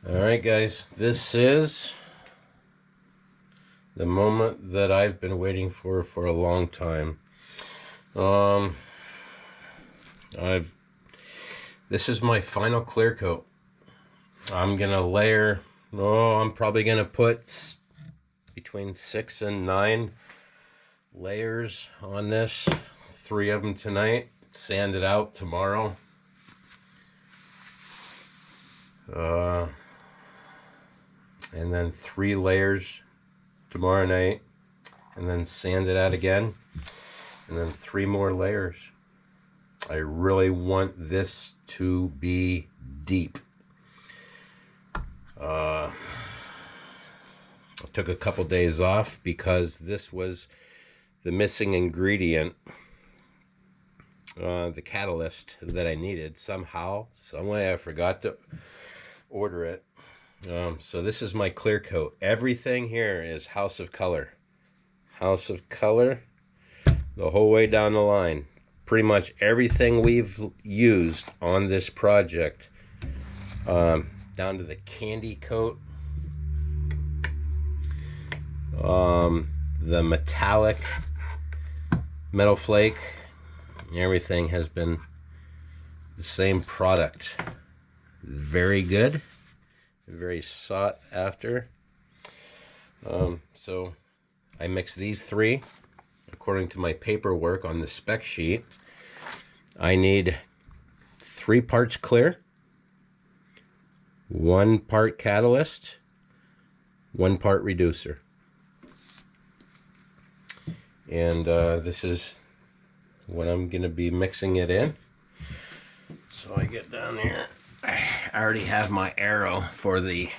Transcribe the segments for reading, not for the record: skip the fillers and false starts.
Alright guys, this is the moment that I've been waiting for a long time. This is my final clear coat. I'm gonna layer, I'm probably gonna put between 6 and 9 layers on this. 3 of them tonight, sand it out tomorrow. And then 3 layers tomorrow night, and then sand it out again, and then 3 more layers. I really want this to be deep. I took a couple days off because this was the missing ingredient, the catalyst that I needed. Somehow, some way I forgot to order it. So this is my clear coat. Everything here is House of Color. House of Color the whole way down the line. Pretty much everything we've used on this project, down to the candy coat, the metallic metal flake, everything has been the same product. Very good, very sought after. So I mix these 3 according to my paperwork on the spec sheet. I need 3 parts clear, 1 part catalyst, 1 part reducer. And this is what I'm going to be mixing it in. So I get down here. I already have my arrow for the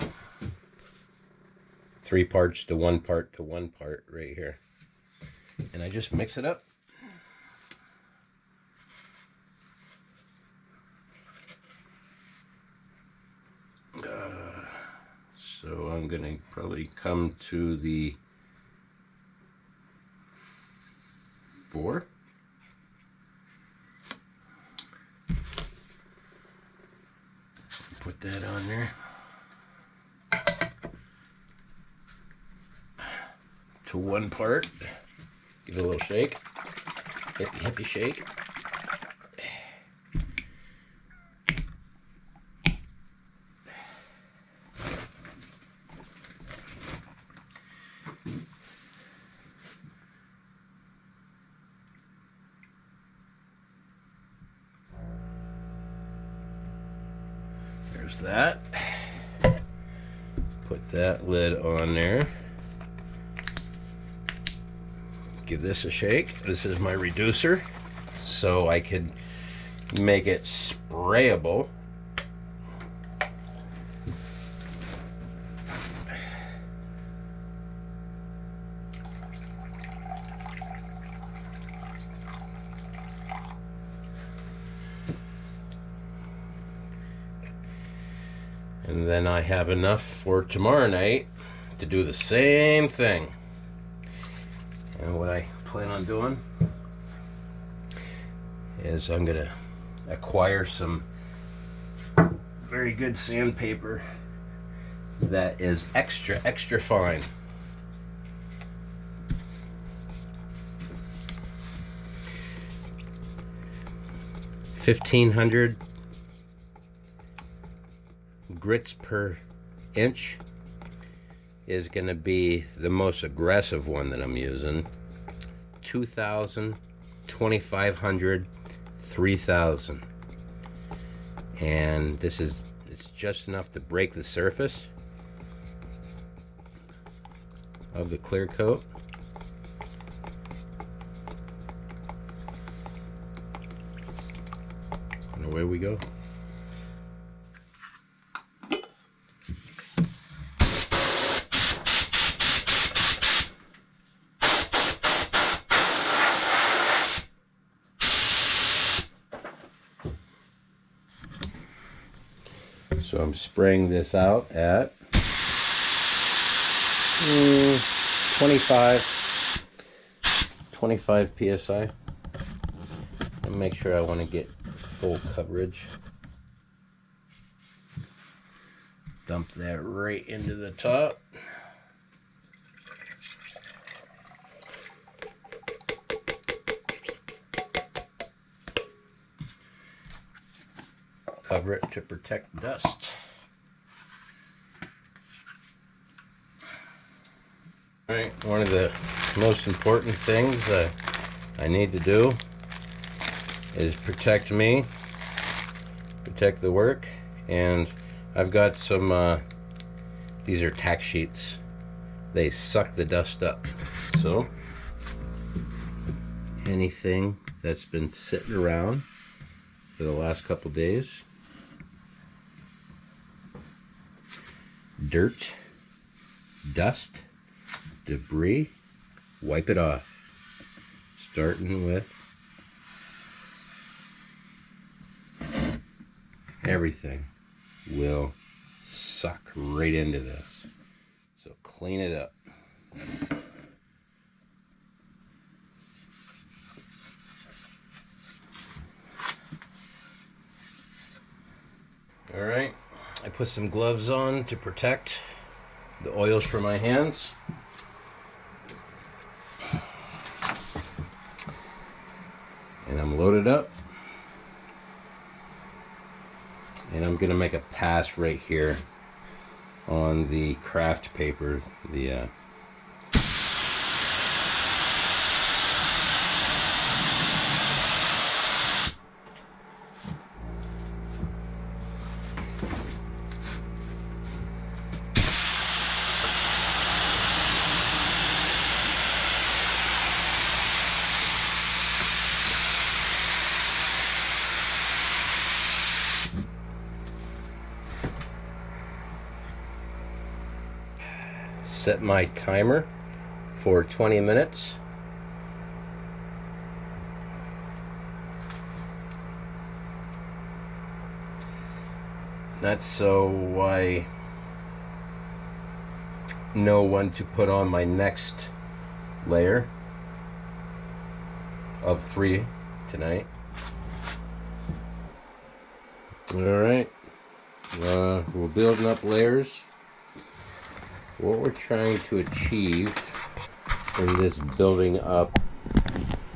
3 parts to 1 part to 1 part right here. And I just mix it up. So I'm going to probably come to the 4. Put that on there. To 1 part. Give it a little shake. Hippy hippy shake. There's that. Put that lid on there. Give this a shake. This is my reducer, so I could make it sprayable. And then I have enough for tomorrow night to do the same thing. And what I plan on doing is I'm going to acquire some very good sandpaper that is extra fine. $1,500 grits per inch is going to be the most aggressive one that I'm using. 2,000, 2,500, 3,000. And it's just enough to break the surface of the clear coat. And away we go. So I'm spraying this out at 25 psi. And make sure I want to get full coverage. Dump that right into the top. Cover it to protect dust. All right, one of the most important things I need to do is protect me, protect the work, and I've got some, these are tack sheets. They suck the dust up. So, anything that's been sitting around for the last couple days, dirt, dust, debris, wipe it off. Starting with everything will suck right into this. So clean it up. All right, I put some gloves on to protect the oils from my hands. And I'm loaded up. And I'm gonna make a pass right here on the craft paper, the set my timer for 20 minutes. That's so I know when to put on my next layer of 3 tonight. All right, we're building up layers. What we're trying to achieve in this building up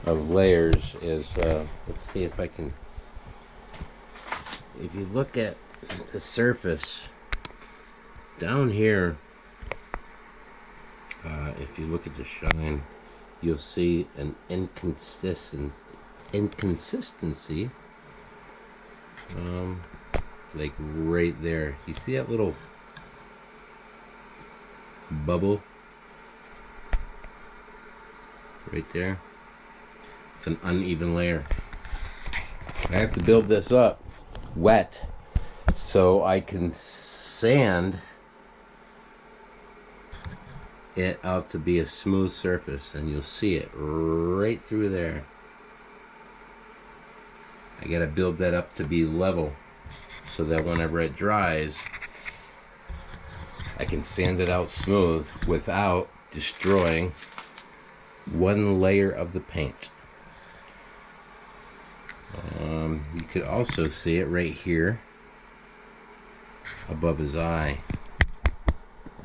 of layers is, let's see if I can, if you look at the surface down here, if you look at the shine, you'll see an inconsistency, like right there. You see that little bubble right there? It's an uneven layer. I have to build this up wet so I can sand it out to be a smooth surface, and you'll see it right through there. I gotta build that up to be level so that whenever it dries I can sand it out smooth without destroying one layer of the paint. You could also see it right here above his eye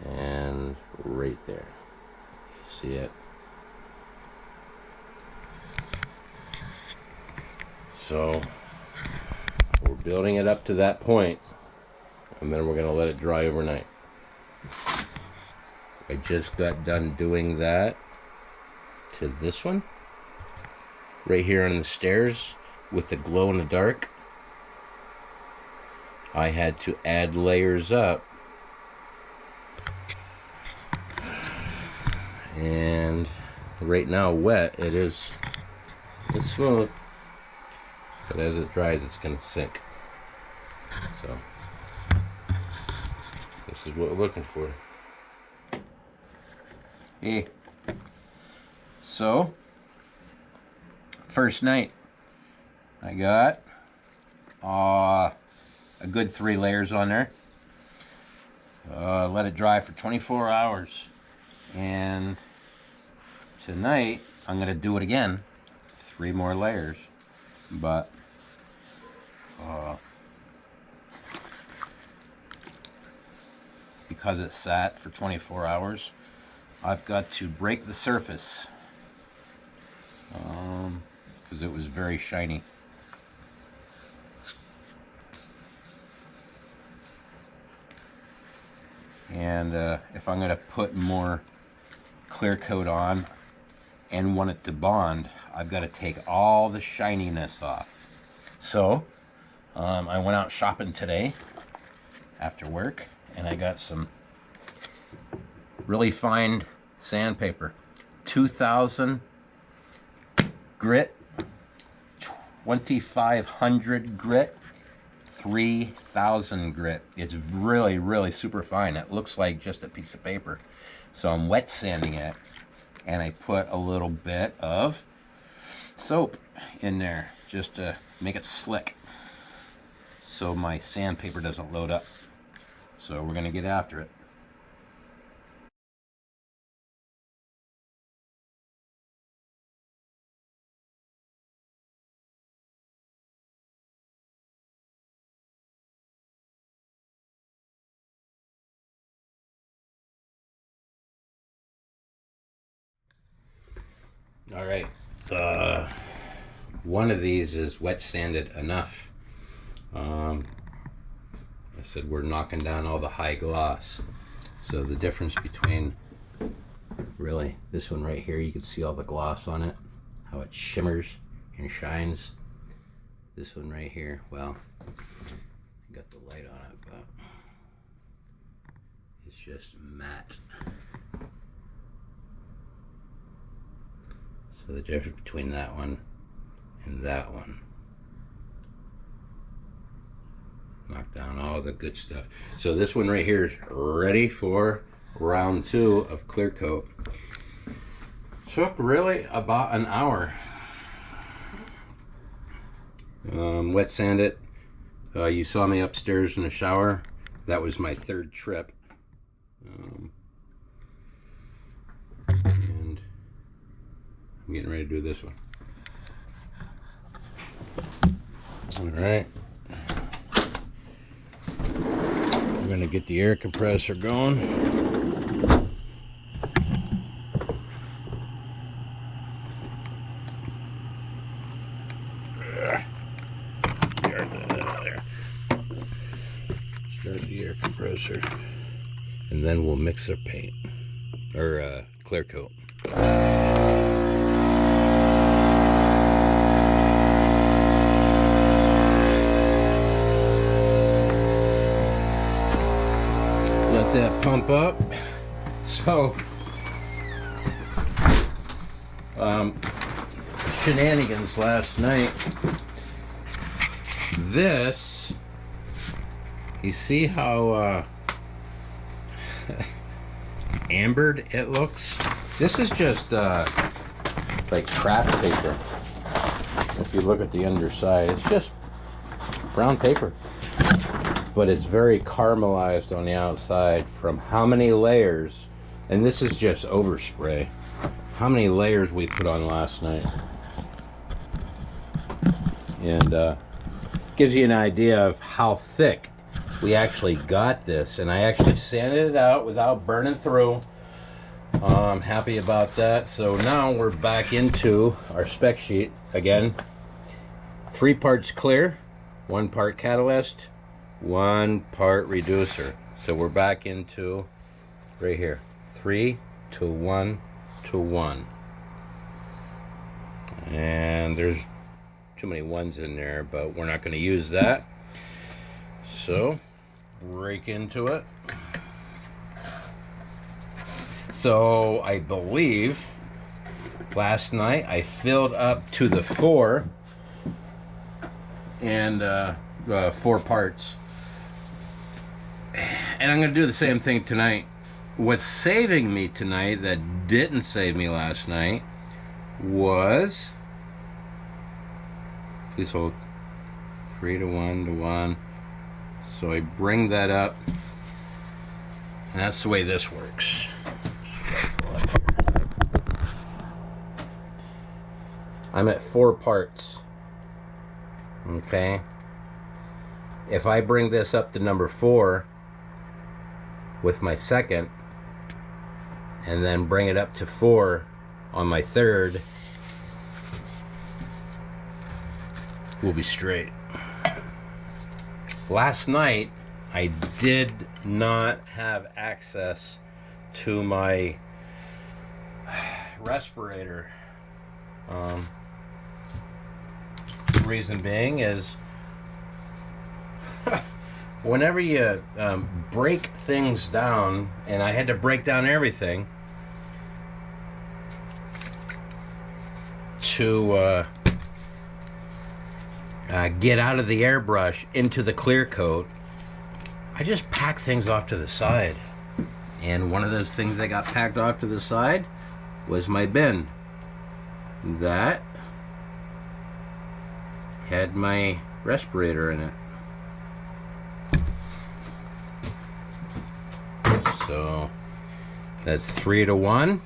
and right there. See it? So we're building it up to that point, and then we're going to let it dry overnight. I just got done doing that to this one right here on the stairs with the glow in the dark. I had to add layers up, and right now wet it's smooth, but as it dries it's going to sink. So this is what we're looking for. Hey, so first night I got a good 3 layers on there. Let it dry for 24 hours, and tonight I'm gonna do it again, 3 more layers, but because it sat for 24 hours, I've got to break the surface because it was very shiny. And if I'm going to put more clear coat on and want it to bond, I've got to take all the shininess off. So I went out shopping today after work, and I got some really fine sandpaper. 2000 grit, 2500 grit, 3000 grit. It's really, really super fine. It looks like just a piece of paper. So I'm wet sanding it, and I put a little bit of soap in there just to make it slick so my sandpaper doesn't load up. So we're gonna get after it. All right, one of these is wet sanded enough. I said we're knocking down all the high gloss. So the difference between, really, this one right here, you can see all the gloss on it, how it shimmers and shines. This one right here, well, I got the light on it, but it's just matte. So the difference between that one and that one. Knock down all the good stuff. So this one right here is ready for round 2 of clear coat. Took really about an hour. Wet sand it. You saw me upstairs in the shower. That was my 3rd trip. And I'm getting ready to do this one. All right. We're gonna get the air compressor going. Start the air compressor, and then we'll mix our paint or clear coat. Let that pump up. So shenanigans last night. This, you see how ambered it looks? This is just like craft paper. If you look at the underside, it's just brown paper, but it's very caramelized on the outside from how many layers, and this is just overspray, how many layers we put on last night. And gives you an idea of how thick we actually got this. And I actually sanded it out without burning through. I'm happy about that. So now we're back into our spec sheet again. 3 parts clear, 1 part catalyst, 1 part reducer. So we're back into right here, 3 to 1 to 1. And there's too many ones in there, but we're not going to use that. So break into it. So I believe last night I filled up to the 4 and 4 parts, and I'm going to do the same thing tonight. What's saving me tonight that didn't save me last night was, please hold, 3 to 1 to 1. So I bring that up, and that's the way this works. I'm at 4 parts. Okay. If I bring this up to number 4, with my second, and then bring it up to 4 on my third, we'll be straight. Last night, I did not have access to my respirator. Reason being is whenever you break things down, and I had to break down everything to get out of the airbrush into the clear coat, I just pack things off to the side. And one of those things that got packed off to the side was my bin that had my respirator in it. So that's 3 to 1.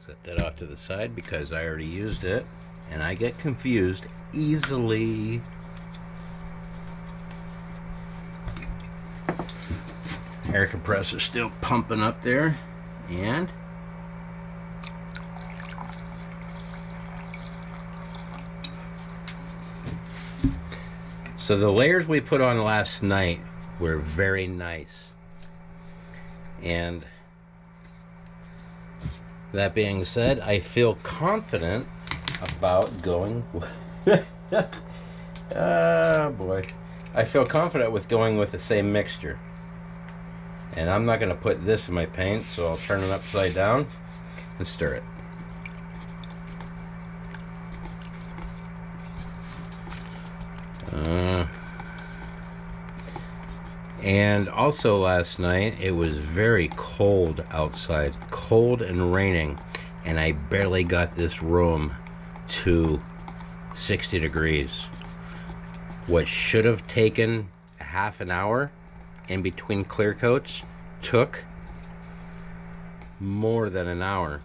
Set that off to the side because I already used it, and I get confused easily. Air compressor still pumping up there, and so the layers we put on last night were very nice. And that being said, I feel confident about going oh boy. I feel confident with going with the same mixture. And I'm not going to put this in my paint, so I'll turn it upside down and stir it. And also last night, it was very cold outside, cold and raining, and I barely got this room to 60 degrees. What should have taken a half an hour in between clear coats took more than an hour.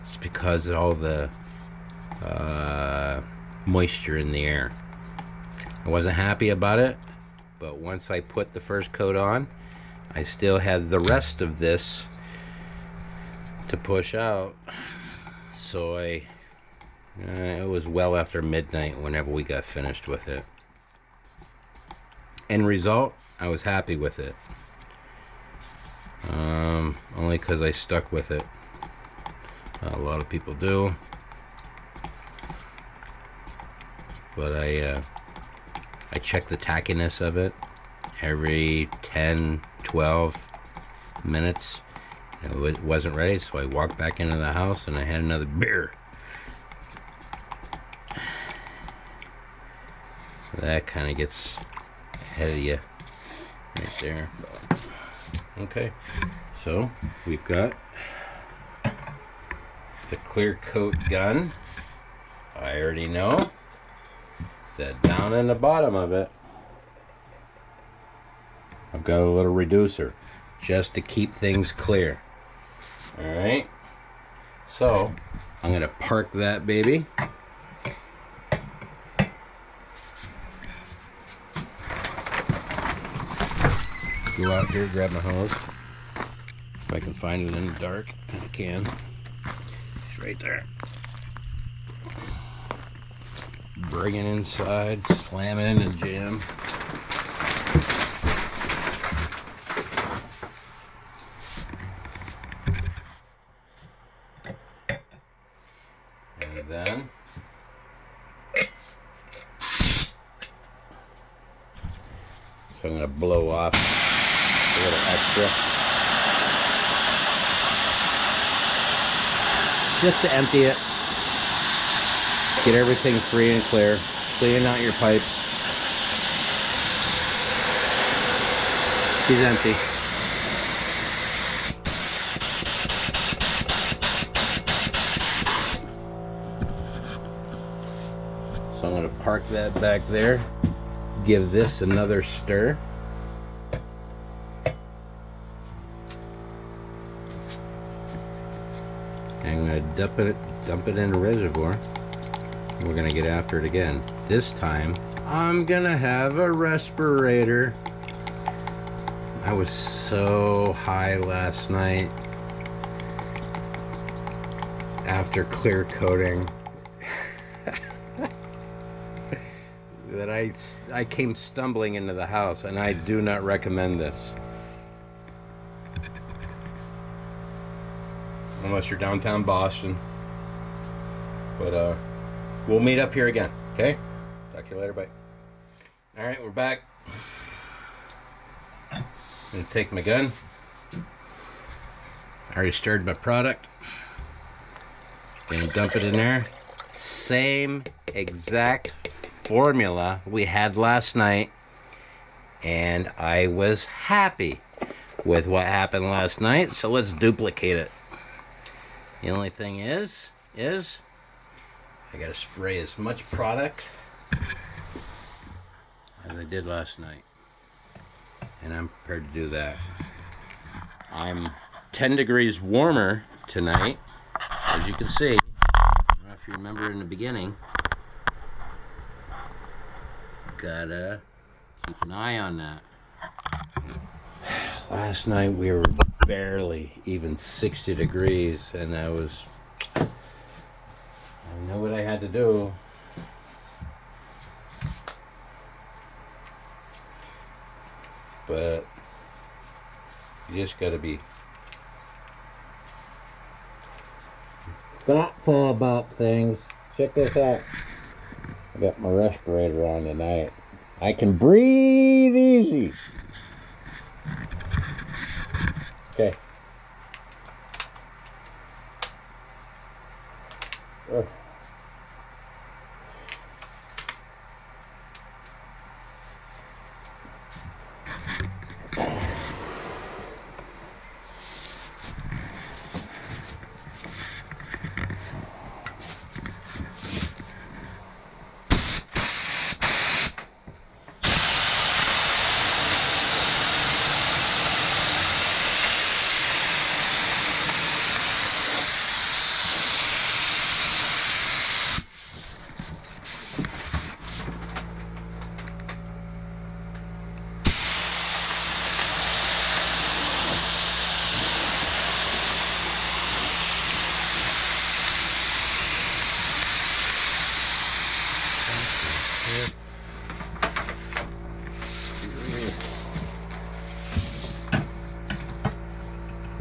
It's because of all the moisture in the air. I wasn't happy about it, but once I put the first coat on, I still had the rest of this to push out. So it was well after midnight whenever we got finished with it. End result, I was happy with it. Only because I stuck with it. A lot of people do. But I check the tackiness of it every 10, 12 minutes. It wasn't ready, so I walked back into the house and I had another beer. So that kind of gets ahead of you right there. Okay, so we've got the clear coat gun. I already know that down in the bottom of it, I've got a little reducer just to keep things clear. Alright, so I'm going to park that baby. Go out here, grab my hose. If I can find it in the dark, I can. It's right there. Bring it inside, slam it in the jam. And then so I'm going to blow off a little extra just to empty it, get everything free and clear, clean out your pipes. She's empty. So I'm going to park that back there, give this another stir. I'm going to dump it in the reservoir We're gonna get after it again. This time, I'm gonna have a respirator. I was so high last night after clear coating that I came stumbling into the house, and I do not recommend this. Unless you're downtown Boston. But we'll meet up here again, okay? Talk to you later, bye. Alright, we're back. I'm gonna take my gun. I already stirred my product. Gonna dump it in there. Same exact formula we had last night, and I was happy with what happened last night, so let's duplicate it. The only thing is I gotta spray as much product as I did last night, and I'm prepared to do that. I'm 10 degrees warmer tonight, as you can see. I don't know if you remember in the beginning. Gotta keep an eye on that. Last night we were barely even 60 degrees, and I know what I had to do. But you just gotta be thoughtful about things. Check this out. I got my respirator on tonight. I can breathe easy. Okay. Ugh.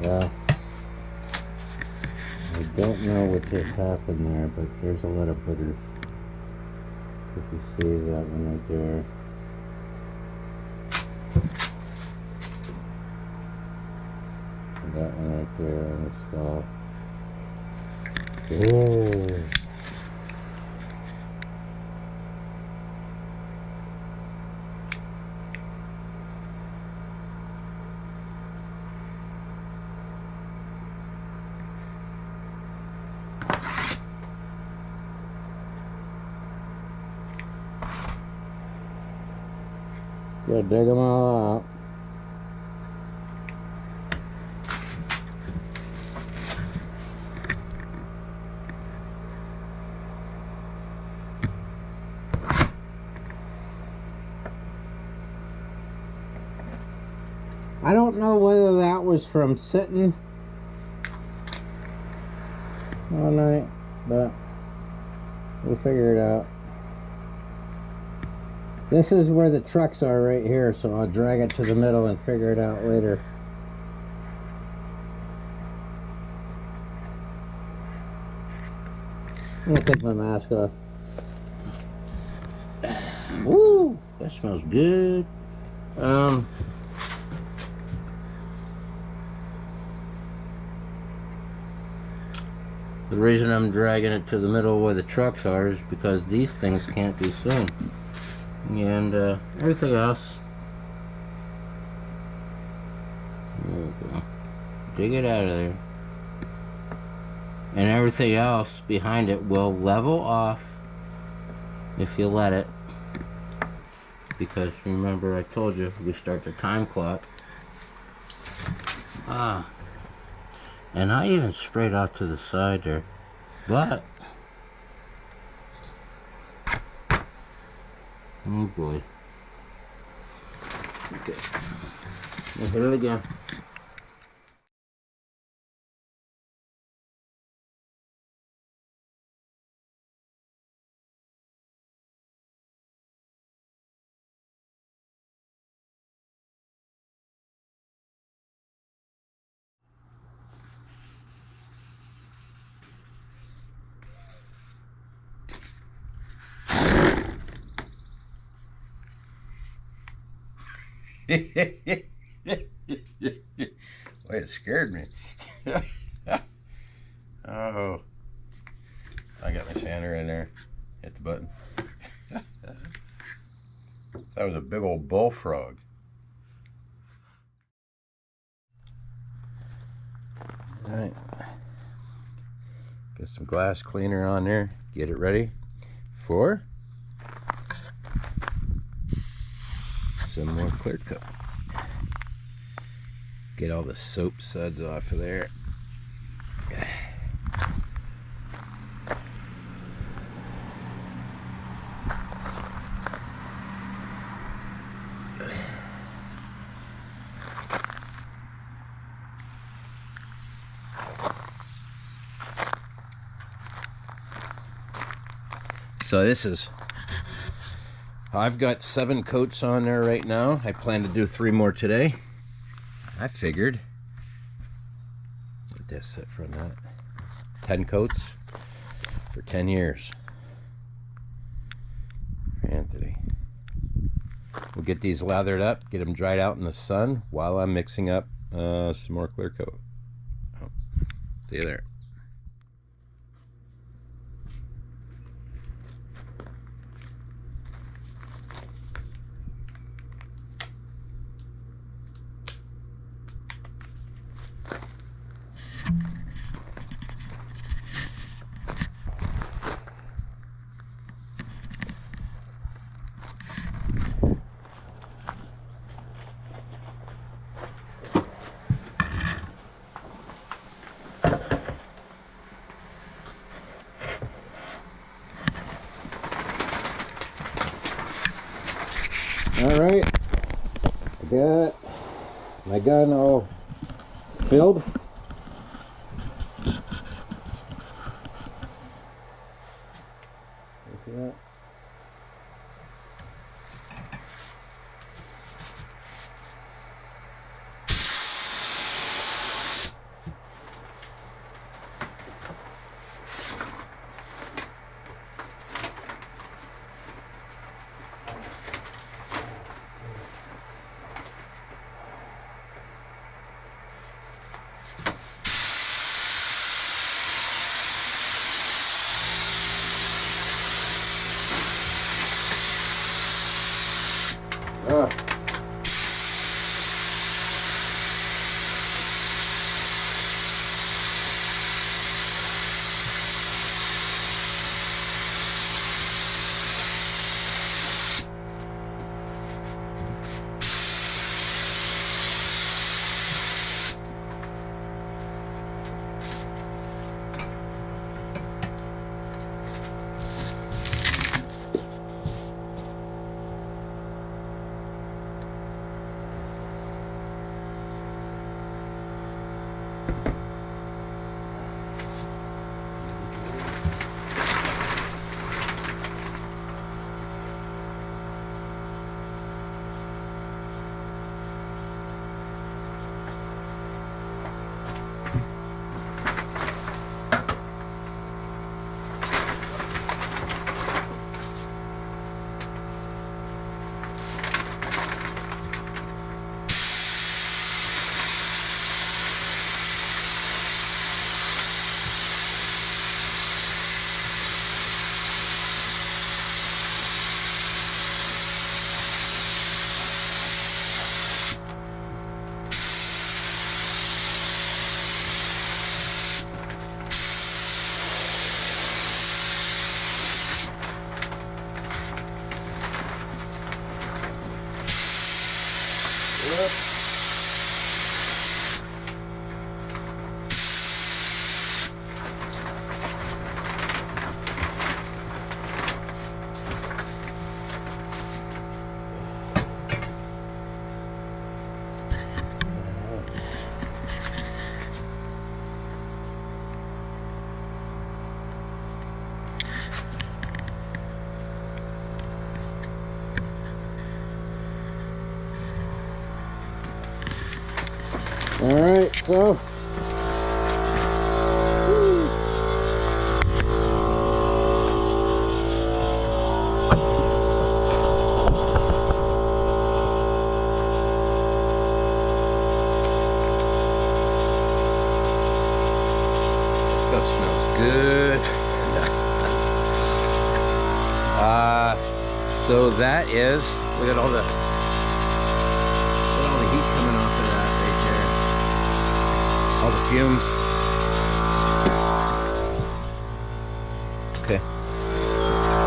Well, I don't know what just happened there, but there's a lot of boogers. If you see that one right there. That one right there on the scalp. Oh. Gotta dig them all out. I don't know whether that was from sitting all night, but we'll figure it out. This is where the trucks are right here, so I'll drag it to the middle and figure it out later. I'm gonna take my mask off. Woo! That smells good. The reason I'm dragging it to the middle where the trucks are is because these things can't be seen. And everything else, there we go. Dig it out of there. And everything else behind it will level off if you let it. Because remember, I told you we start the time clock. And I even sprayed out to the side there, but Oh boy. Okay. We'll hit it again. Boy, it scared me. Oh, I got my sander in there. Hit the button. That was a big old bullfrog. All right. Get some glass cleaner on there. Get it ready for some more clear coat. Get all the soap suds off of there. So this is, I've got 7 coats on there right now. I plan to do 3 more today. I figured, let this sit from that, 10 coats for 10 years. Anthony. We'll get these lathered up, get them dried out in the sun while I'm mixing up some more clear coat. Oh, see you there. Alright, I got my gun all filled. See that? Alright, so stuff smells good. So that is, look at all the heat coming off of that right there. All the fumes. Okay.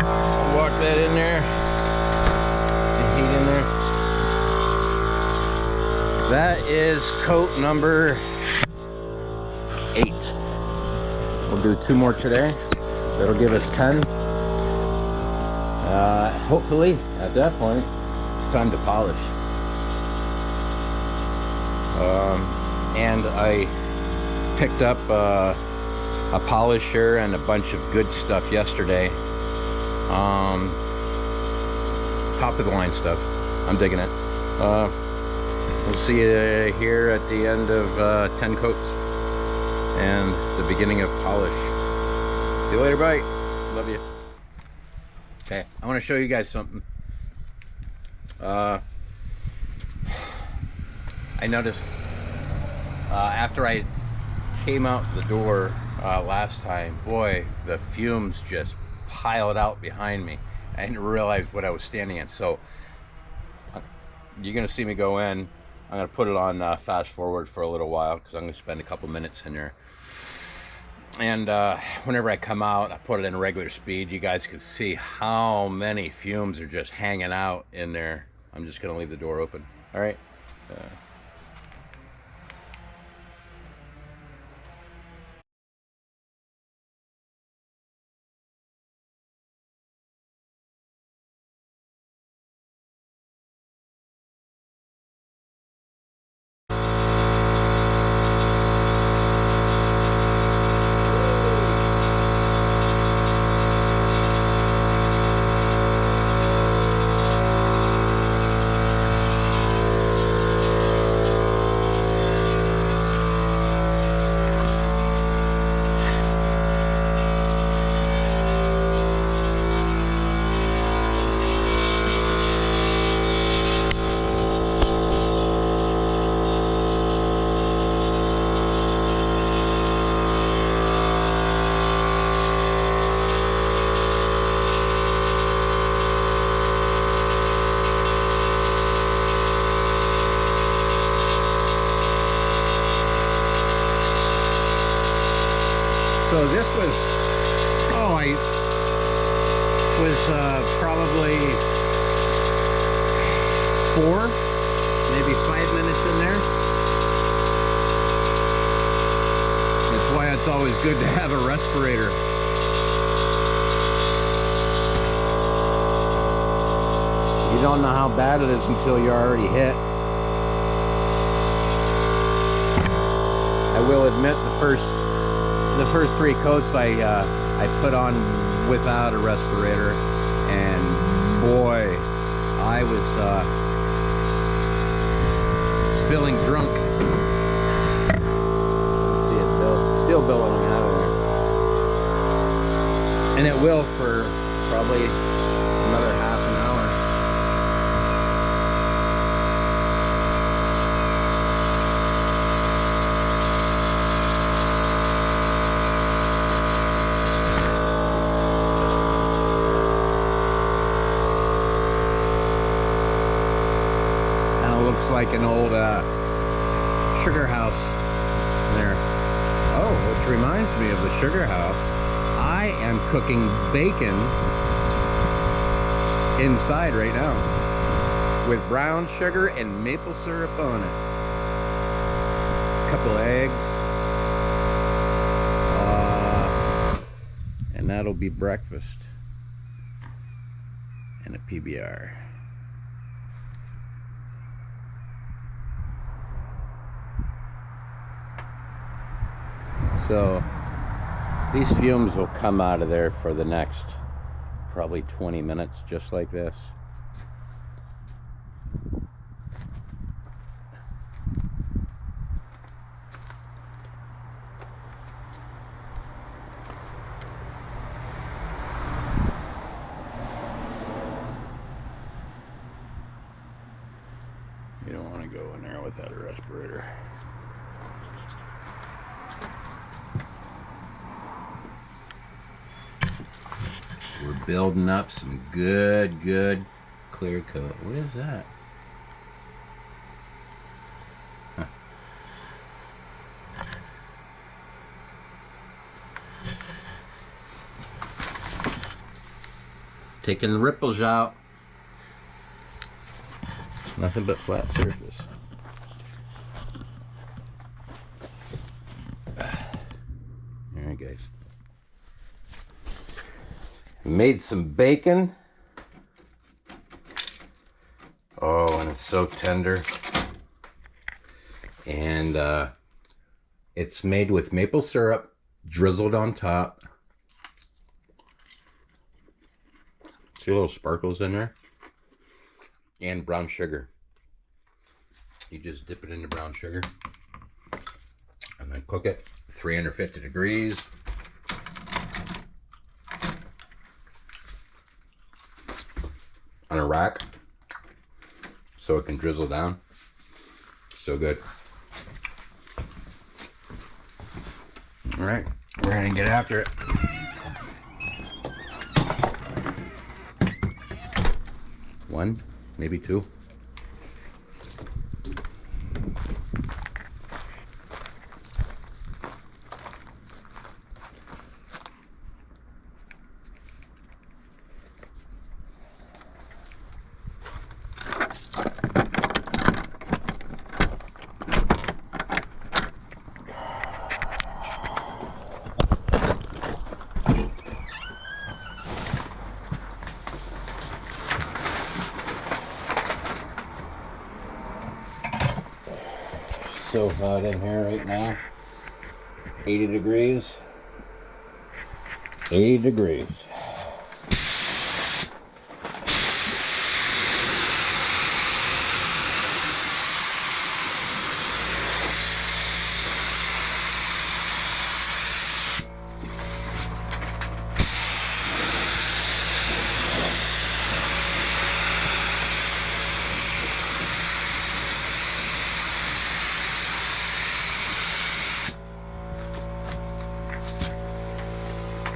I'll walk that in there. The heat in there. That is coat number 8. We'll do 2 more today. That'll give us 10. Hopefully, at that point, it's time to polish. And I picked up a polisher and a bunch of good stuff yesterday. Top of the line stuff. I'm digging it. We'll see you here at the end of 10 coats and the beginning of polish. See you later, bye. Love you. Okay, I want to show you guys something. I noticed after I came out the door last time, boy, the fumes just piled out behind me. I didn't realize what I was standing in. So you're gonna see me go in. I'm gonna put it on fast forward for a little while because I'm gonna spend a couple minutes in there. And whenever I come out, I put it in regular speed. You guys can see how many fumes are just hanging out in there. I'm just gonna leave the door open. All right. So this was, I was probably 4, maybe 5 minutes in there. That's why it's always good to have a respirator. You don't know how bad it is until you're already hit. I will admit the first 3 coats I put on without a respirator, and boy, I was feeling drunk. See it still billowing out of there, and it will for probably another half an hour. Looks like an old sugar house there. Oh, which reminds me of the sugar house. I am cooking bacon inside right now with brown sugar and maple syrup on it. A couple of eggs. And that'll be breakfast. And a PBR. So these fumes will come out of there for the next probably 20 minutes, just like this. You don't want to go in there without a respirator. We're building up some good clear coat. What is that? Huh. Taking the ripples out. Nothing but flat surface. Alright guys. Made some bacon. Oh, and it's so tender. And it's made with maple syrup drizzled on top. See little sparkles in there? And brown sugar. You just dip it into brown sugar and then cook it 350 degrees. On a rack so it can drizzle down. So good. All right, we're gonna get after it. One, maybe two. So hot in here right now. 80 degrees. 80 degrees.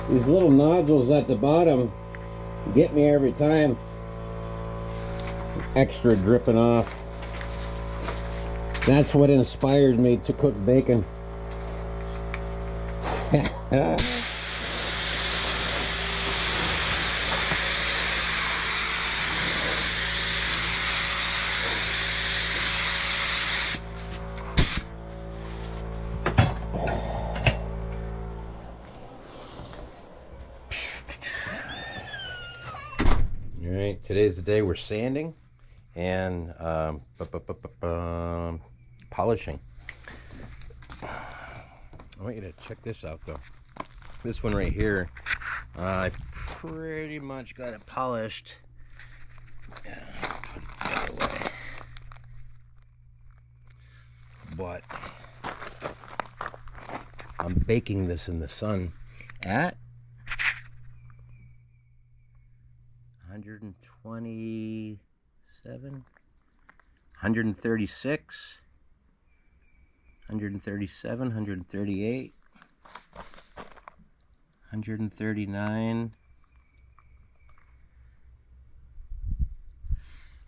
These little nodules at the bottom get me every time. Extra dripping off. That's what inspired me to cook bacon. Alright, today's the day we're sanding and polishing. I want you to check this out though. This one right here, I pretty much got it polished. Put it the other way. But I'm baking this in the sun at 127, 136, 137, 138, 139,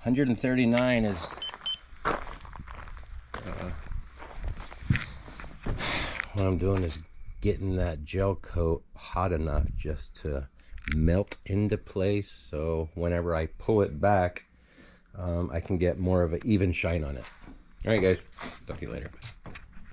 139 is what I'm doing is getting that gel coat hot enough just to melt into place, so whenever I pull it back, I can get more of an even shine on it. All right guys, talk to you later.